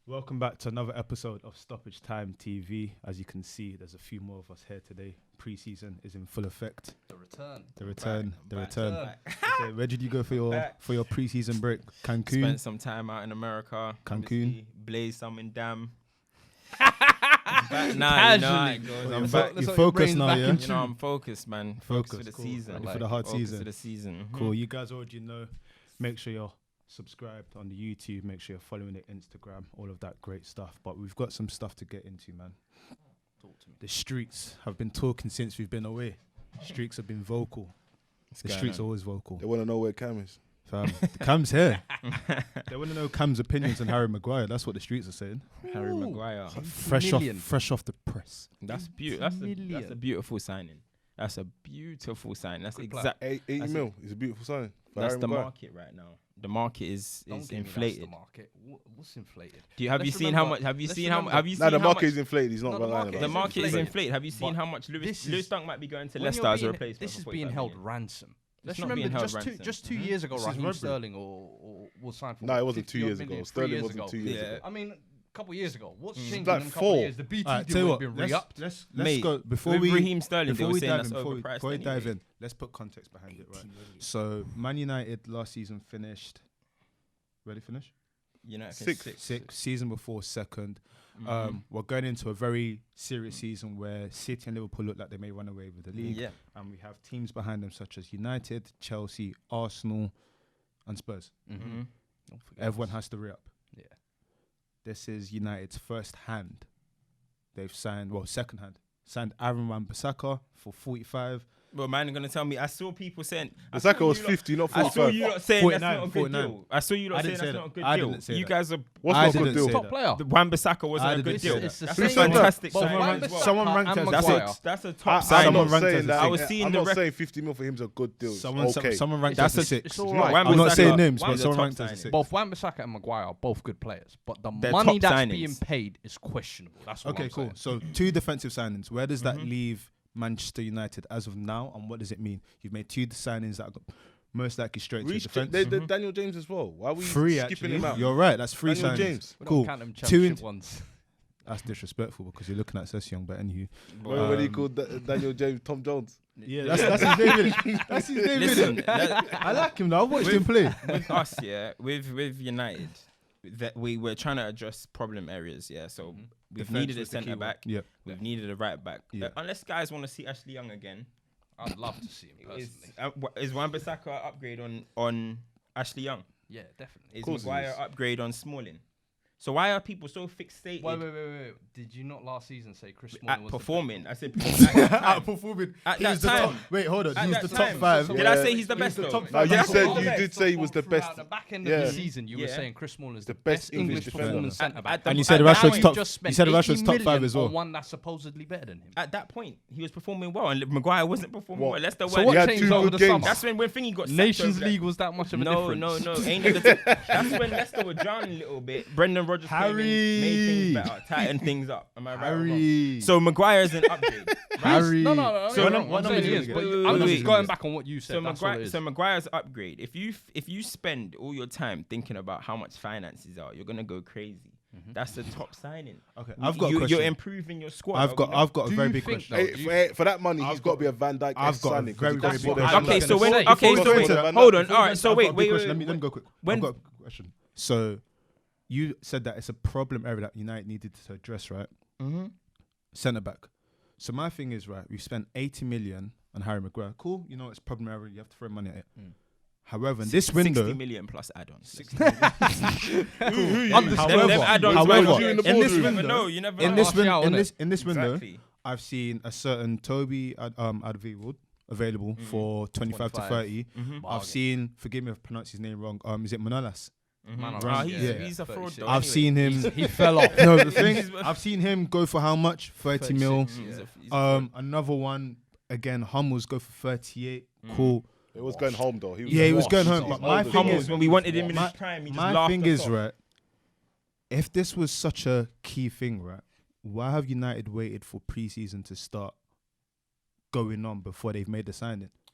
Welcome back to another episode of Stoppage Time TV. As you can see, there's a few more of us here today. Pre-season is in full effect. The return. The return. Okay, where did you go for your pre-season break? Cancun. Spent some time out in America. Cancun. Blazed some in Dam. You're focused now, yeah? You know, I'm focused, man. Focused for the season. For the hard season. For the season. Cool. You guys already know. Make sure you're subscribed on the YouTube. Make sure you're following the Instagram. All of that great stuff. But we've got some stuff to get into, man. Talk to me. The streets have been talking since we've been away. Streets have been vocal. The streets are always vocal. They want to know where Cam is. Fam, Cam's here. They want to know Cam's opinions on Harry Maguire. That's what the streets are saying. Harry Maguire. Fresh off the press. That's beautiful. That's a beautiful signing. That's a beautiful sign. That's exactly 80 mil. It's a beautiful sign. That's the market right now. The market is inflated. That's the market. What's inflated? Have you seen how much? Have you seen how much? The market is inflated. He's not gonna lie about it. The market is inflated. Have you seen how much Lewis Dunk might be going to Leicester as a replacement? This is being held ransom. Let's not remember, being held ransom. just 2 years ago, Raheem Sterling was signed for. No, it wasn't 2 years ago. Sterling wasn't 2 years ago. I mean, a couple of years ago. What's changed like in a couple of 4. years? The BT deal has been re-upped. Let's Mate, go before with we Raheem Sterling. before we dive overpriced in. Let's put context behind it, right? So Man United last season finished. Where did they finish? United Sixth. Season before second. We're going into a very serious season where City and Liverpool look like they may run away with the league. Yeah. And we have teams behind them such as United, Chelsea, Arsenal, and Spurs. Everyone has to re-up. Yeah. This is United's first hand. They've signed, second hand. Signed Aaron Wan-Bissaka for 45. Well, man, going to tell me. I saw people saying Bissaka was 50, not 45. I saw you lot saying 49, that's not a good 49. deal. I saw you lot saying that's not a good I deal. didn't say You that. guys are. What's I not a good didn't deal? say Top player. The Wan-Bissaka wasn't I a good didn't say deal. that. It's the That's same. a fantastic Both signing. Wan-Bissaka Someone ranked and us- Maguire. That's a top Someone signing. ranked saying us that. as I was seeing I'm the not ref- saying 50 mil for him is a good deal. Someone ranked That's us a- as 6. It's all right. I'm not saying names, Wan-Bissaka but was someone a ranked top us as 6. Both Wan-Bissaka and Maguire are both good players, but the They're money top that's signings. being paid is questionable. That's what Okay, I'm cool. saying. So 2 defensive signings. Where does that leave Manchester United as of now, and what does it mean? You've made 2 signings that got most likely straight to defense. Daniel James as well. Why are we 3 skipping actually. him out? You're right. That's 3 Daniel signings. James. We Cool. don't count them 2 championship ones. That's disrespectful because you're looking at Session, but anywho. What do you call Daniel James? Tom Jones. Yeah, that's his name. Innit? That's his name. Listen, Innit? I like him though. I've watched him play. with us, with United, that we were trying to address problem areas, So we've Defense needed a was the key centre back. one. Yep. We've needed a right back. Yeah. Unless guys want to see Ashley Young again, I'd love to see him personally. is Wan-Bissaka an upgrade on Ashley Young? Yeah, definitely. Is course it Maguire is. upgrade on Smalling? So why are people so fixated Wait. Did you not last season say Chris Smalling at was performing? I said Outperforming. At He that was the time. top. Wait, hold on. At He was that the top time. 5. Did I say he's the best? the though? top No, 5. you That's said what- you did say he was the best. At the back end Yeah. of the season, you were Yeah. saying Chris Smalling is The the best best English English defender. performing centre back. And you said At that Rashford's point, top. Just spent You said 80 Rashford's top 5 million as well. on one that's supposedly better than him. At that point, he was performing well, and Maguire wasn't performing What? well. Leicester So went. what He had changed 2 over good the games. summer? That's when Fingy got sacked Nations over League that. was that much of a No, difference. ain't that's when Leicester were drowning a little bit. Brendan Rodgers came in, made things better, tightened things up. Am I right? or wrong? Harry. So Maguire's an upgrade. Harry. No. So So what what I'm saying is, but Wait, I'm wait, just wait. going back on what you said. So That's all it is. Maguire's upgrade. If you spend all your time thinking about how much finances are, you're gonna go crazy. That's the top signing. Okay, I've got a question. You're improving your squad. I've got a Do very you big think question. though- For that money, he's got to be a Van Dijk. I've got a signing, 'cause very, he very costs big more than question. Van Okay, Dijk. so when Before okay, we so go wait, into that, hold on. before All we right, go so into- wait, I've got a big wait, question. wait. Let me go quick. When- I've got a question. So you said that it's a problem area that United needed to address, right? Mm-hmm. Centre back. So my thing is, right, we've spent 80 million on Harry Maguire. Cool, you know it's a problem area. You have to throw money at it. However, in this window, 60 million plus add-ons. However, Them add-ons, however, you in the in this boardroom. You never window, know. You never in know. this Martial, window, innit? in this window, Exactly. I've seen a certain Toby Alderweireld available for 25 to 30. I've seen, forgive me if I pronounce his name wrong. Is it Manolas? Man, Ah, Yeah. he's a fraud. 36. Though, I've anyway. seen him. He fell off. No, the thing, I've seen him go for how much? 30 mil. He's a fraud. Another one again. Hummels go for 38. Cool. It was going home though. Yeah, he was going home. He's But my older. thing Hummels, is, when we wanted him in my- his prime, he just my laughed thing us is off. right. If this was such a key thing, right? Why have United waited for pre-season to start going on before they've made the signing?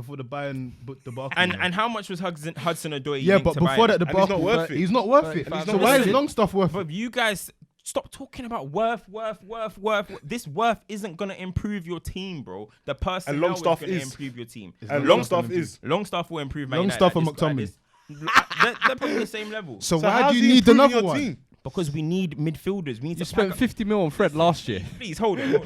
before the Bayern debacle. And how much was Hudson Odoi? yeah, linked but to before Bayern? that And he's not debacle, worth it. he's not worth it. 35 So why is million. long stuff worth it? But you guys Stop talking about worth. This worth isn't gonna improve your team, bro. The personnel Longstaff is gonna is. improve your team. And Longstaff is. Longstaff will improve. Man Longstaff United and at this- McTominay. They're probably the same level. So So why how's do you he need improving another your one? team? Because we need midfielders. We need You to spent pack up- 50 mil on Fred last year. Please hold on. No,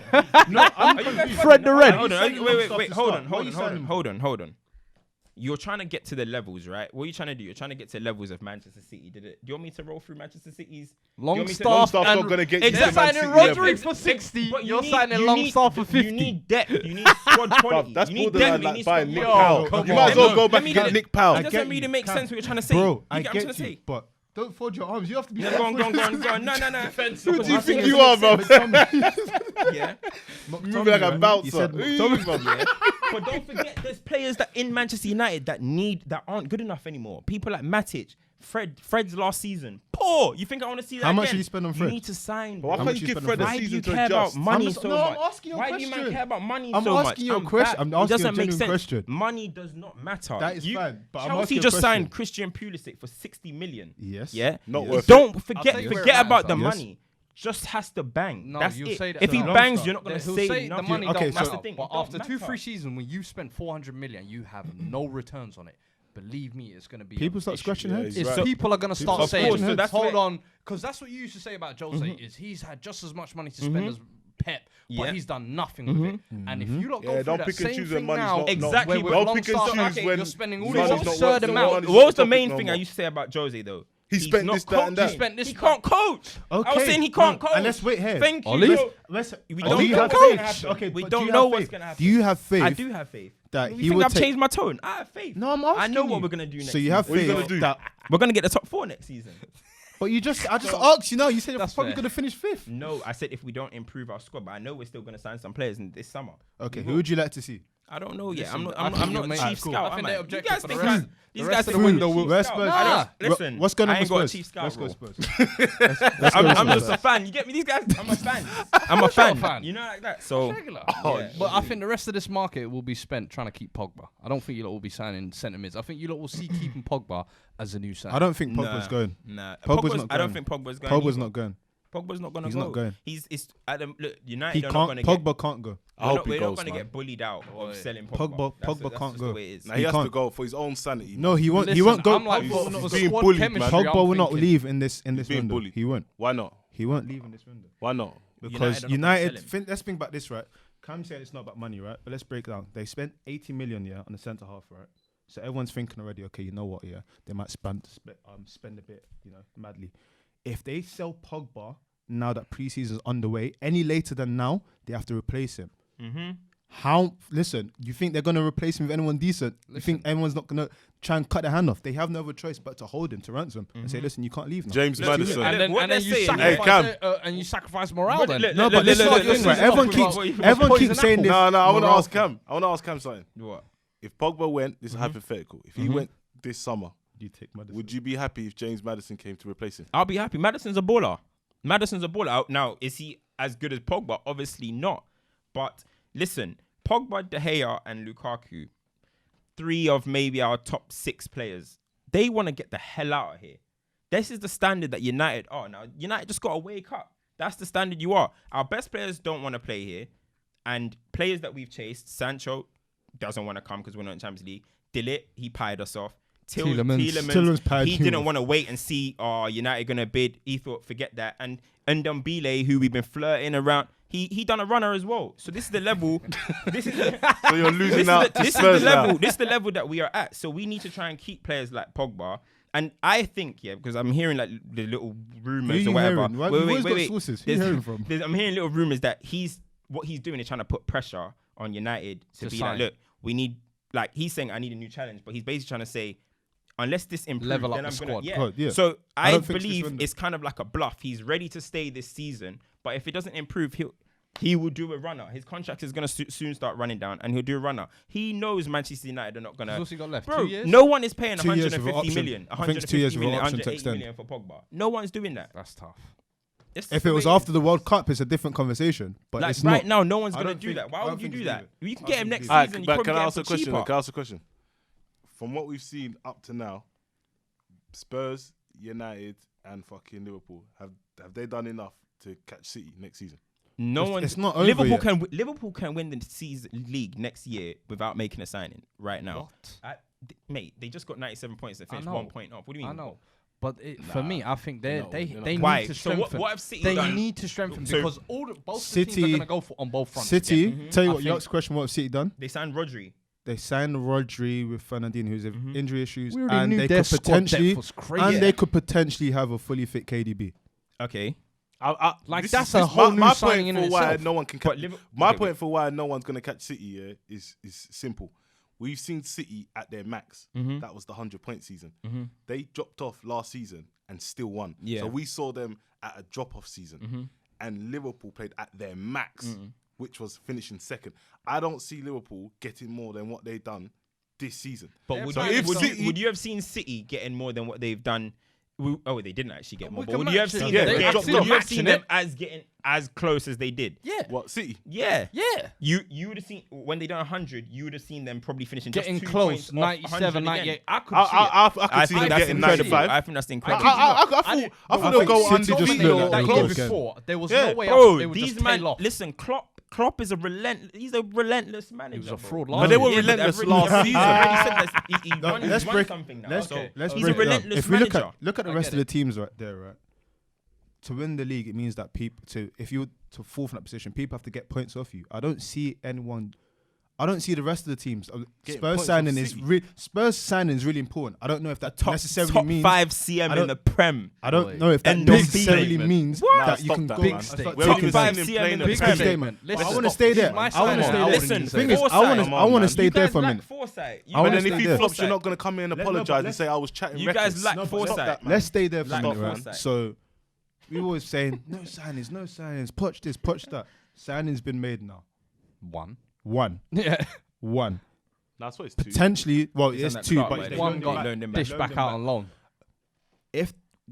I'm Are you guys confused. Fred the Red. Hold on. Are you saying Wait. Longstaff to Hold start? on. What are you saying? Hold on. You're trying to get to the levels, right? What are you trying to do? You're trying to get to levels of Manchester City. Do you want me to roll through Manchester City's? Longstaff Longstaff's and not gonna get you they're to Man signing City Rodri level. for 60. But You're need- signing you Longstaff for need- 50. You need depth. You need squad quality. That's you need borderline depth. You like need buying squad Nick quality. Powell. come You might as well on. go Let back me and get get it. Nick Powell. It doesn't really make sense what you're trying to say. Bro, I You get what I'm get trying to you, say? but don't fold your arms. You have to be. No, go on. No. Who do you think you are, bro? Yeah. Moving like a bouncer. Who you, bro? But don't forget, there's players that in Manchester United that aren't good enough anymore. People like Matic, Fred's last season, poor. You think I want to see that? How much again? did you spend on You Fred? need to sign. But why bro. can't much you you give spend on Fred a Why do you season to care about adjust? money I'm so no, I'm much? asking you a Why do you question. man care about money I'm so much? asking you a question. I'm asking It doesn't a make genuine sense. question. Money does not matter. That is fine, but I'm Chelsea asking a just question. signed Christian Pulisic for 60 million. Yes. Yeah. Not Yes. worth it. Don't I'll forget tell you where it forget about the matters, though. money. Just has to bang. No, That's you'll it. say that If to he the bangs, Longstaff. you're not going to He'll say say the nothing. money Okay, don't so- matter. That's the thing, But it don't after matter. 2-3 seasons, when you spent 400 million, you have no returns on it. Believe me, it's going to be People an start issue. scratching Yeah, heads. he's It's right. people are going to start Of saying, course, so that's hold where- on, because that's what you used to say about Jose is he's had just as much money to spend as Pep, Yeah. but he's done nothing with it. And if you lot go Yeah, through don't that pick and same choose when thing money's now, not- Exactly, where with don't pick and Longstaff, choose when you're spending all money's this not absurd worth the amount. money. What was the Topic main no thing I more. used to say about Jose though? He He's spent not this, that, and coaching. that. He spent this He can't coach. I was Okay, saying he can't no, coach. and let's wait here. Thank you. Oli? bro. Let's, We do don't you know have what's gonna faith? happen. Okay, We but don't do you know have what's faith? gonna happen. Do you have faith? I do have faith. that You he think would I've take? changed my tone? I have faith. No, I'm asking I know you. what we're gonna do next So you have season. What you faith gonna do? that, We're gonna get the top 4 next season. but I just asked you now. You said you're That's probably fair. gonna finish 5th. No, I said if we don't improve our squad, but I know we're still gonna sign some players in this summer. Okay, who would you like to see? I don't know yet. Listen, I'm not. I I'm, think I'm you're not making- chief Cool. scout. I think am their I? objective You guys for the think rest- these the guys rest of think the I'm window chief will- Where's scout. Spurs? I don't- Ro- Listen, what's going on I ain't with got a Spurs? chief scout Let's go role. Spurs. I'm just a fan. You get me? These guys. I'm a fan. I'm a fan. fan. You know, like that. So. Regular. Yeah. But I think the rest of this market will be spent trying to keep Pogba. I don't think you lot will be signing centre mids. I think you lot will see keeping Pogba as a new sign. I don't think Pogba's going. Nah, Pogba's not I don't going. think Pogba's going. Pogba's either. not going. Pogba's not gonna He's go. not going. It's Adam. Look, United He are not can't. gonna Pogba can't go. I hope we're he not goes, gonna man. get bullied out of selling Pogba That's can't just go. The way it is. Nah, he has to can't. go for his own sanity. No, he won't. he Listen, won't go. I'm like, He's for being squad bullied, chemistry, man. I'm Pogba will not thinking- leave in this being window. bullied. He won't. Why not? He won't leave in this window Why not? because United are not gonna United. sell him. Let's think about this, right? Cam said it's not about money, right? But let's break down. They spent 80 million, on the centre half, right? So everyone's thinking already, okay, you know what? Yeah, they might spend a bit, madly. If they sell Pogba now that preseason's underway, any later than now, they have to replace him. Mm-hmm. How? Listen, you think they're gonna replace him with anyone decent? You think everyone's not gonna try and cut their hand off? They have no other choice but to hold him to ransom and say, listen, you can't leave now. James Look, Maddison. look, And then, What and then they're you saying, sacrifice Hey, Cam. it, and you sacrifice morale. Then No, but this is what this is, right? Everyone keeps saying this. No, I want to morale ask Cam. I want to ask Cam something. What? If Pogba went, this is hypothetical. If he went this summer, You take Maddison. would you be happy if James Maddison came to replace him? I'll be happy. Madison's a baller. Now, is he as good as Pogba? Obviously not. But listen, Pogba, De Gea, and Lukaku, 3 of maybe our top 6 players, they want to get the hell out of here. This is the standard that United are. Now, United just got to wake up. That's the standard you are. Our best players don't want to play here. And players that we've chased, Sancho doesn't want to come because we're not in Champions League. Dillit, he pied us off. Tielemans pied he you didn't off. want to wait and see, United going to bid. He thought, forget that. And Ndombele, who we've been flirting around, he done a runner as well. So this is the level. This is So you're losing out to this is Spurs the level. now. This is the level that we are at. So we need to try and keep players like Pogba. And I think, because I'm hearing like the little rumors Who or you whatever. hearing? Why- you've always got sources. Who you hearing from? I'm hearing little rumors that what he's doing is trying to put pressure on United to be sign. like, look, we need, like he's saying, I need a new challenge, but he's basically trying to say, unless this improves, Level up then the I'm gonna, squad. yeah. God, yeah. So I I don't think this believe window- it's kind of like a bluff. He's ready to stay this season, but if it doesn't improve, he will do a runner. His contract is gonna soon start running down, and he'll do a runner. He knows Manchester United are not gonna. What's he got left? Bro, 2 years? no one is paying 2 years with an 150 option. million, I think it's 2 years 150 with an million, option to 180 extend. million for Pogba. No one's doing that. That's tough. It's If the it was way after the World Cup, it's a different conversation. But like it's right not. now, no one's I gonna don't do think- that. Why I would don't you think do he's that? leaving. You can I get him think next he's season. leaving. You But probably can I get ask him a for question? cheaper. Can I ask a question? From what we've seen up to now, Spurs, United, and fucking Liverpool have they done enough to catch City next season. No one. It's not over Liverpool yet. Liverpool can win the season league next year without making a signing right now. What? Mate, they just got 97 points. They finished know. 1 point off. What do you mean? I know. But for me, I think they Why? need to So strengthen. what have City they done? need to strengthen So because both City- the teams are going to go for on both fronts. City, again. tell you I what, think- Yoke's question, what have City done? They signed Rodri. They signed Rodri with Fernandinho, who's injury issues, We already and knew they their could squad depth potentially, was crazy. and they could potentially have a fully fit KDB. Okay. Like, This that's is- a this- whole my, new my signing point in for why itself. no one can But catch. Liverpool- My okay, point for why no one's gonna catch City is simple. We've seen City at their max. That was the 100-point season. They dropped off last season and still won. Yeah. So we saw them at a drop-off season, and Liverpool played at their max, which was finishing second. I don't see Liverpool getting more than what they've done this season. But would, So you, if would, City- you, would you have seen City getting more than what they've done? Oh, they didn't actually get more. We But can would you have match it. seen Yeah, them? they Get, dropped would off. you have seen Matching them it. as getting as close as they did? Yeah. What City? Yeah. Yeah. You would have seen when they done 100. You would have seen them probably finishing Getting just 2 close, points off 97, 100 again. 98. I could see it. I could I see think them that's getting incredible. 95. I think that's incredible. I thought they'll think go City undefeated. just Told me look that like year Klopp. before, there was Yeah. no way Bro, they would these just man, tail off. listen, Klopp is a he's a relentless manager. He was a bro. fraud But last they were year. relentless they've last already- season. He's already said that he No, won, let's he's won break. something now. Let's So let's he's break a it down. relentless If we manager. look at the I rest get of the it. teams right there, right? To win the league, it means that if you to fourth in that position, people have to get points off you. I don't see the rest of the teams. Getting Spurs points signing off is City. Spurs signing is really important. I don't know if that necessarily top means 5 CM I in the don't- Prem. I don't know if that End of necessarily statement. means Nah, that you stop can that, go. Big I statement. start We haven't taking even Top seen him 5 play CM in in the the big Prem. statement. Listen, I want to stop. stay He's there. my I son want to now. stay I there. wouldn't Listen, say Thing that. is, I foresight. want Come to on, stay You there guys for a lack minute. foresight. You I But wanna then if stay he there. flops, you're not going to come in and Let- apologize but and say I was chatting You guys reckless. lack Stop foresight. that, man. Let's stay there for a Lack minute, of right? foresight. So we were always saying no signings, poach this, poach that. Signing's been made now. One. Yeah. That's what it's two. Potentially, well, He's on it's that 2, Clark, but mate. it's They One loaned got him back. dished back out on loan.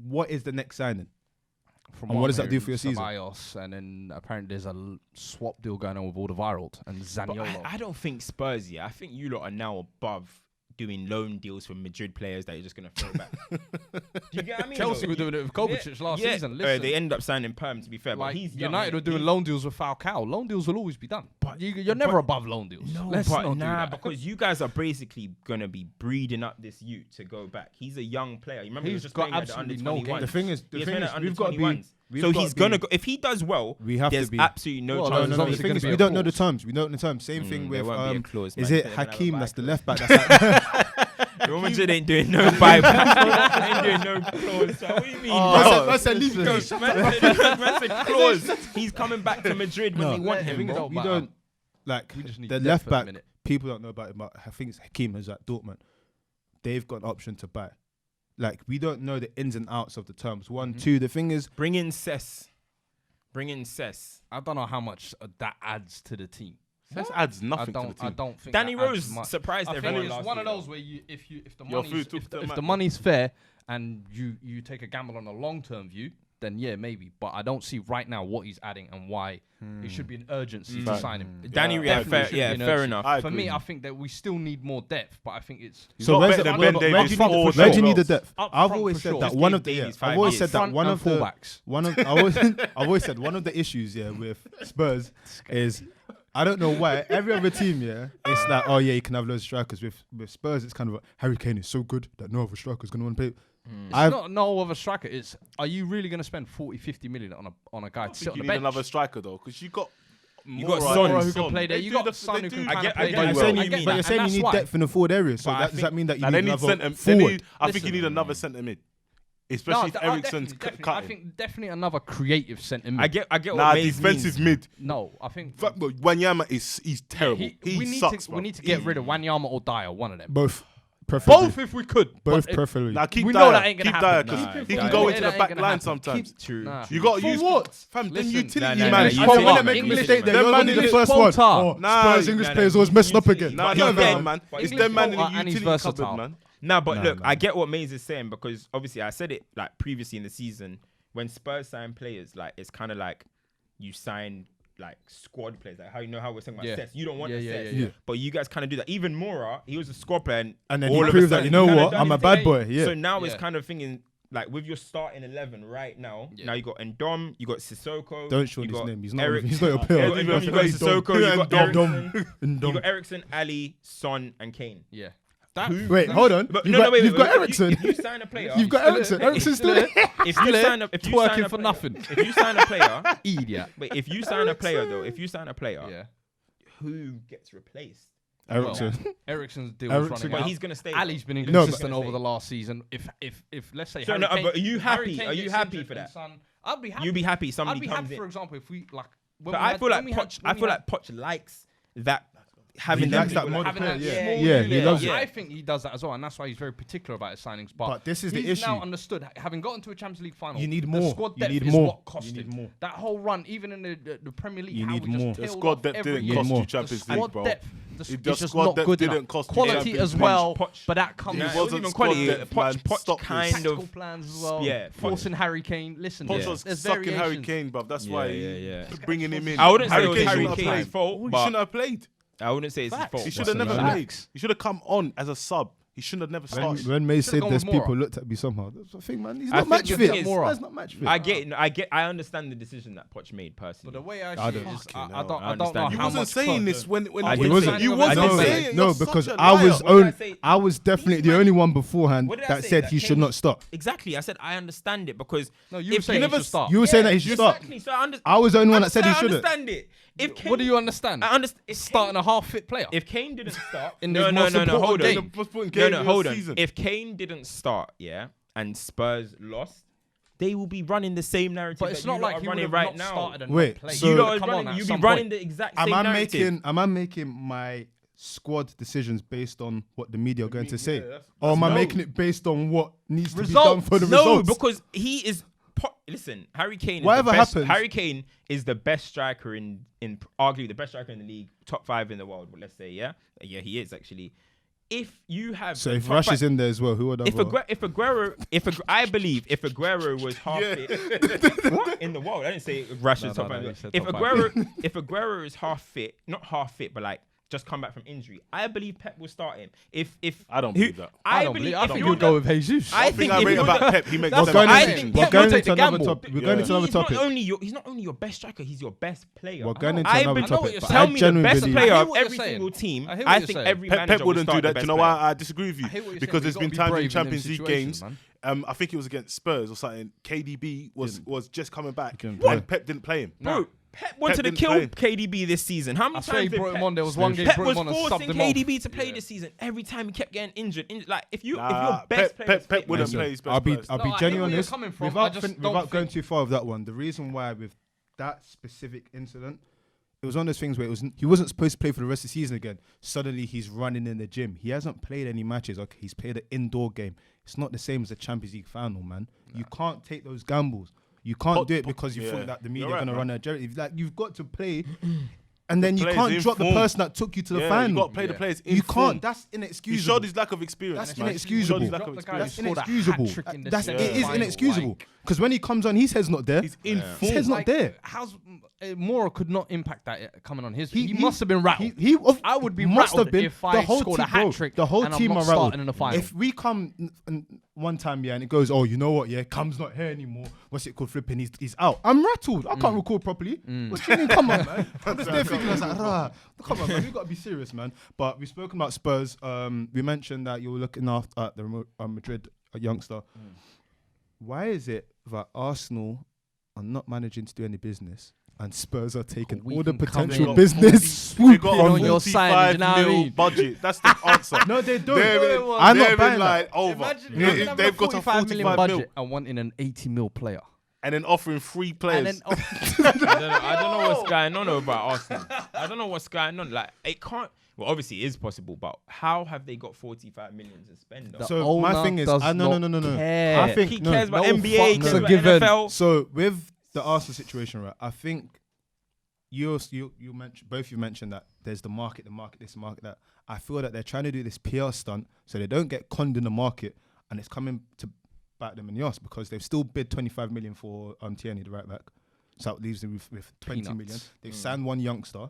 what is the next signing? From And what does that I'm do for your hearing, season? Ceballos, and then apparently there's a swap deal going on with Alderweireld and But Zaniolo. I don't think Spurs, I think you lot are now above doing loan deals for Madrid players that you're just going to throw back. Do you get what I mean? Chelsea though? were doing it with Kovacic last season. Listen, they ended up signing Perm, to be fair. like but he's young, United innit? were doing He's- loan deals with Falcao. Loan deals will always be done. But you're never above loan deals. No, Let's but not do nah, that. because you guys are basically gonna be breeding up this youth to go back. He's a young player. You remember he was He's just got playing at the under absolutely no 21s. The thing is, He was playing at under we've got to 21s. be. So he's gonna go. If he does well, We have to there's be. absolutely no Well, chance. there's The obviously thing gonna is, be we a don't know the clause. terms. We don't know the terms. Same thing there with won't be a clause, is man. it They're gonna have a Hakim? buy That's the clause. left back. That's Real Madrid ain't doing no Bible. Ain't doing no clause. So what do you mean? I said leave Man me. said clause. He's coming back to Madrid when they want let him. him bro. go. We but, don't like we just need the depth left at the back. minute. People don't know about it, but I think it's Hakim who's at Dortmund. They've got an option to buy. Like we don't know the ins and outs of the terms. One, two. The thing is, Bring in Cess. Bring in Cess. I don't know how much that adds to the team. This adds I nothing to the don't. I team. don't think Danny that adds Rose much. surprised I think everyone it's last one of year. those where if the Your money's food took the if man. the money's fair and you take a gamble on a long term view, then yeah, maybe. But I don't see right now what he's adding and why it should be an urgency to sign him. Danny, Definitely fair, should be yeah, an fair urgency. enough. I For agree. me, I think that we still need more depth, but I think it's so not where's better the, than where Ben do Davies you need or the, where do you Shaw need the Wells. depth? Up I've front always for said sure. that Just one give of the Davies I've 5 always years. said that front one and of the fullbacks. I've always said one of the issues with Spurs is I don't know why every other team it's like oh yeah you can have loads of strikers with Spurs it's kind of like, Harry Kane is so good that no other striker is going to want to pay. It's not no other striker. It's are you really going to spend 40-50 million on a guy I to sit think on you the need bench? another striker though, because you got got Moura Son and who can play there. They You do got the- Son they who do- can I kind get- of play I get But there. you're well. saying I you get need, that, but you're saying you and need that's depth in the forward area. So But I does that think- mean that you Now need they need another centre. forward? I think you need another centre mid, especially if Eriksen's definitely. I cutting. think definitely another creative centre mid. I get Nah, what Maze defensive means. mid. No, I think Fuck, but Wanyama he's terrible. we He sucks, we need to get rid of Wanyama or Dyer, one of them. Both, preferably. Both if we could. Both but preferably. Now keep We Dyer. know that ain't gonna Keep Dyer happen. because Nah, he can Dyer- go Yeah, into that the ain't back gonna line happen. sometimes. True. Nah. You got to For use what? fam. Then Listen, utility nah, man. nah, is you For a Come minute, on, make a man. mistake there. Them You're man going to be in the this first one. Quota. Oh, Nah, Spurs nah, English nah, players nah, always messing up usually- again. Nah, But he's yeah, there, fair. man. But It's English them man in quota the and he's utility versatile. cupboard, man. Nah, but Nah, look, nah. I get what Maze is saying because obviously I said it like previously in the season when Spurs sign players, like it's kind of like you sign like squad players, like how we're talking about Yeah. Cess. You don't want Yeah, a yeah, Cess, yeah, yeah. but you guys kind of do that. Even Moura, he was a squad player, And then all he of a proved that, sudden you know he kinda what, done I'm a his bad thing. boy. Yeah. So now it's Yeah. kind of thinking like with your starting 11 right now. Yeah. Now you got Ndom, you got Sissoko. Don't show you his got name. He's not Eric- your You player. got Ndom, you got Sissoko, you got Eriksen, you Ndom. got Eriksen, Ali, Son, and Kane. Yeah. Wait, hold on. But You've no, got, wait, you've wait, got wait, Eriksen. If you sign a player, You've got Eriksen. Eriksen's still there. if you sign a, if you Twerking sign a for player, nothing. If you sign a player, Idiot. wait, if you sign a player though, if you sign a player, Yeah. who gets replaced? Eriksen. Eriksen's deal Eriksen- is running But out. he's gonna stay. Ali's been No, inconsistent but- over the last season. If let's say So Harry no, Kane, but are you if Harry happy? Kane Are you gets happy injured for and that? Son, I'd be happy. You'd be happy I'd somebody be comes happy, in. for example, if we like. when But we I had- feel when like we had- Poch. when I we feel had- like Poch likes that having He them likes that people, model having player, that yeah. small Yeah, unit. he loves it. I think he does that as well, and that's why he's very particular about his signings. But this is the he's now issue. understood. Having gotten to a Champions League final, You need the more. squad You depth need is more. what cost You need him. more. That whole run, even in the Premier League, You how need we just more. The tailed squad off depth every didn't year. cost more. you Champions The League, squad bro. depth, The it's just squad not depth good didn't enough. cost you Quality Champions as League. well, Poch- but that comes. Nah, It it wasn't wasn't even squad quality. depth, man. Poch Stop this. kind Tactical of. plans as well. Yeah, Forcing Harry Kane. Listen, Poch there's was there's sucking Harry variations. Kane, bruv. That's Yeah, why yeah. bringing him in. I wouldn't say it was shouldn't Harry have Kane's played. fault, He but shouldn't have played. I wouldn't say it's his Facts. fault. He should What's have the never matter? played. He should have come on as a sub. He shouldn't have never started. When May said gone this, with Mora. people looked at me somehow. That's the thing, man. He's I not think match the fit. thing is- That's not match fit. I understand the decision that Poch made But personally. the way I I see it don't- is, Fucking I hell. don't I know understand. You how wasn't much saying cost- this when I you didn't wasn't. say You it. wasn't I didn't say saying it. it. No, You're because such a I was liar. What did I only, say? I was definitely the man- only one beforehand What did I that say? said That he should Kane- not start. Exactly. I said I understand it because No, you were if saying you he should start. You were saying that he should start. Exactly. So I I was the only one that said he I shouldn't. understand it. If Kane, What do you understand? I understand. Starting a half-fit player. If Kane didn't start, In no, the no, most no, no, important hold game. on. The most important No, game no, of hold the on. season. If Kane didn't start, yeah, and Spurs lost, they will be running the same narrative But it's that not you lot like are he would running have right not now. started and Wait, not played. so- You lot Come are on, running, at you be some running point. the exact Am same I narrative. making my squad decisions based on what the media are going to say, that's- or am I no. making it based on what needs to be Results. done for the No, results? because he is. Listen, Harry Kane. Is Whatever the best, happens- Harry Kane is the best striker in arguably the best striker in the league, top 5 in the world. Let's say, yeah, he is actually. If you have So the if top Rush five- is in there as well, who would have? I believe if Aguero was half fit, what in the world? I didn't say Rush is top no, five. you said If top if Aguero is half fit, not half fit, but like just come back from injury, I believe Pep will start him. If I don't believe that. I don't believe. I if think you're you'll the- go with Jesus. I One thing think I if rate you're about the- Pep, he makes That's better what I decisions. think. We're Pep going will take into the another gamble. topic. We're going into another He's not topic. he's not only your best striker, he's your best player. We're going into I another believe- know what topic. you're but saying. I Tell me the genuinely best believe- player I hear of what you're every saying. single team. I hear what I you're think saying. every manager Pep will wouldn't do start the that. Do you best know player. why I disagree with you? I hear what you're Because saying, there's but been you've got to be times in brave in them Champions League situations, games. man. I think it was against Spurs or something. KDB was just coming back, Didn't play. and Pep didn't play him. Bro, Pep wanted to didn't kill play. KDB this season. How many I swear he times did brought him Pep- on. There was one game Pep brought was him on and subbed forcing him off. KDB to play this season. Every time he kept getting injured. Like if your Nah, best player is Pep fit, wouldn't man. play his best I'll be players. I'll No, be I hear genuine where on you're this coming from. I without just don't without going think- too far with that one. The reason why with that specific incident, it was one of those things where he wasn't supposed to play for the rest of the season again. Suddenly he's running in the gym. He hasn't played any matches. Okay, he's played an indoor game. It's not the same as a Champions League final, man. You can't take those gambles. You can't do it because you yeah. think that the media You're are right, going to man. run a jury. Like you've got to play, and then you players can't in drop the form. person that took you to the Yeah, you final. got to play the Yeah. players in You form. can't. That's He inexcusable. showed his lack of experience. That's man. inexcusable. He showed his lack Drop of the guy who experience. scored a Inexcusable. hat-trick in the That's semi it is final, inexcusable. like- Because when he comes on, his head's not there. He's in His form. head's not Like, there. How's Mora could not impact that coming on his? He must have been rattled. I would be must rattled have been. if The I whole scored a team, bro, hat-trick the whole and I'm team not are rattled. starting in the final. If we come one time, yeah, and it goes, oh, you know what, yeah, Cam's not here anymore. What's it called? Flipping, he's out. I'm rattled. I can't record properly. What you mean? Come on, man. I'm just there thinking, I was like, rah. Come on, man. We got to be serious, man. But we've spoken about Spurs. We mentioned that you were looking after at the Madrid youngster. Why is it that Arsenal are not managing to do any business and Spurs are taking We all the can come potential in. business? They got on a your sign, you know what I 45 mil mean? budget. That's the answer. No, they don't. They're I'm not in buying like that. over. Imagine Yeah, having they've got a 45 million 45 budget mil and wanting an 80 mil player. and then offering 3 players. And then I don't know what's going on over at Arsenal. I don't know what's going on. Like it can't. Well, obviously it is possible, but how have they got 45 million to spend? The So my owner thing is, does no. not I care. think he no. cares about no NBA, fucks cares are about given. NFL. So with the Arsenal situation, right? I think you mentioned both. You mentioned that there's the market, this, market that. I feel that they're trying to do this PR stunt so they don't get conned in the market, and it's coming to bite them in the ass because they've still bid 25 million for Tierney, the right back. So that leaves them with 20 million. Peanuts. They've signed one youngster.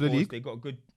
the course, league. they got a good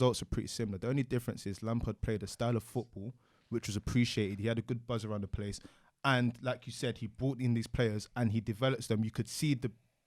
results are pretty similar. The only difference is Lampard played a style of football which was appreciated. He had a good buzz around the place. And like you said, he brought in these players and he develops them. You could see the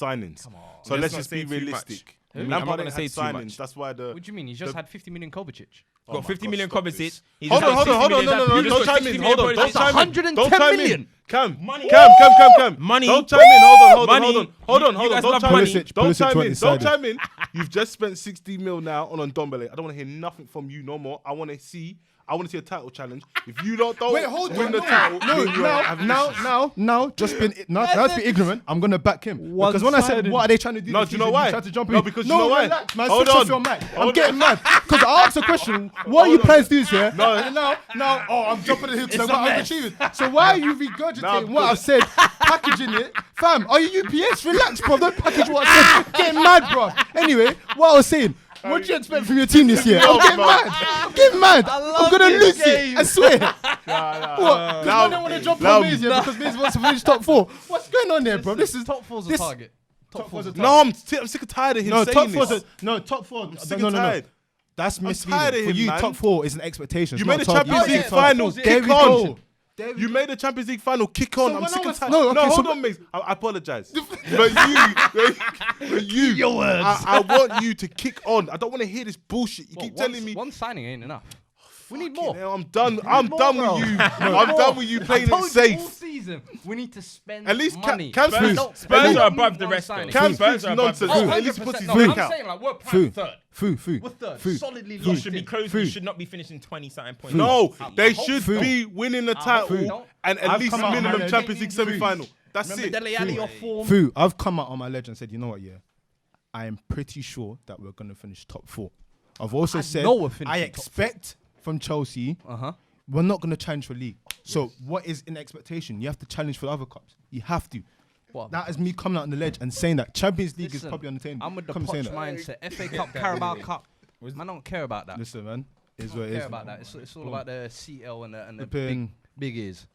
signings. Come on. So Let's let's not just be say too much. realistic. I'm not Lampard gonna ain't say had too signings. much. That's why What do you mean? He's just had 50 million Kovacic. Got 50 million stop Kovacic. this. He's Hold on, just hold on, had hold on. 60 No, no, million. no. He's Don't got chime 60 in. million Hold on. Don't Kovacic. chime in. 110 Don't chime million. in. Cam. Money. Cam. Money. Don't chime in. Hold on. Money. Hold on. You guys Don't love chime money. in. Pulisic Don't chime went in. Don't inside chime in. You've just spent 60 mil now on Ndombele. I don't want to hear nothing from you no more. I want to see I want to see a title challenge. If you don't Wait, hold win on. the title, No, then you have issues. now, that's be ignorant. I'm gonna back him because when I said what are they trying to do? No, this do you know season, why? tried to jump No, in. because you know why? Relax, man. Hold Switch off on. your mic. I'm Hold getting mad because I asked a question. What are you planning to do here? No. And now, I'm jumping the hill because It's I've a got mess. overachieving. So why are you regurgitating what I've said, packaging it? Fam, are you UPS? Relax, bro. Don't package what I said. Getting mad, bro. Anyway, what I was saying. What do you expect from your team this year? I'm getting mad. I'm getting mad. I'm gonna lose it. I swear. What? Because I don't want to jump on Mays here because Mays wants to finish top 4. What's going on there, bro? This is top 4's a this- target. top 4's a target. No, I'm sick and tired of him No, saying top this. 4's top 4. sick No. and tired. That's tired of misleading. For him, you, man. top 4 is an expectation. You It's made not the target. Champions Oh, League yeah, final. there There Kick we on. go. You made the Champions League final. Kick on. So I'm when sick I and was- tired. no, okay, hold so- on, mate. I apologize. But you, Your words. I want you to kick on. I don't want to hear this bullshit. You keep telling me. One signing ain't enough. We need Fucking more. hell, I'm done. I'm done bro. with you. I'm done with you playing I told it safe. You all season, we need to spend At least money. Cam's Spurs Spurs don't- Spurs don't are need above the one rest, though. signing. Cam's Spurs are above nonsense. the rest. At least he puts 100%. his No, drink I'm out. saying like we're prime third. Foo. We're third. Foo. Solidly You locked should be in. close. Foo. You should not be finishing 20-something points. No, they hope should so. be winning the I hope title don't. and at I've least come out minimum on Champions League injuries. semi-final. That's Remember it. Dele Alli off form? Foo, I've come out on my ledge and said, you know what, yeah, I am pretty sure that we're going to finish top 4. I've also said, know we're finishing I top expect from Chelsea, we're not going to challenge for league. So what is in expectation? You have to challenge for the other cups. You have to. Well, That is me coming out on the ledge and saying that Champions League is listen, probably on the table. I'm with the Come saying Poch that. mindset. FA Cup, Carabao Cup. Man, I don't care about that. Listen, man, is I what don't it care is. about that. It's all about the CL and the Flipping- big ears.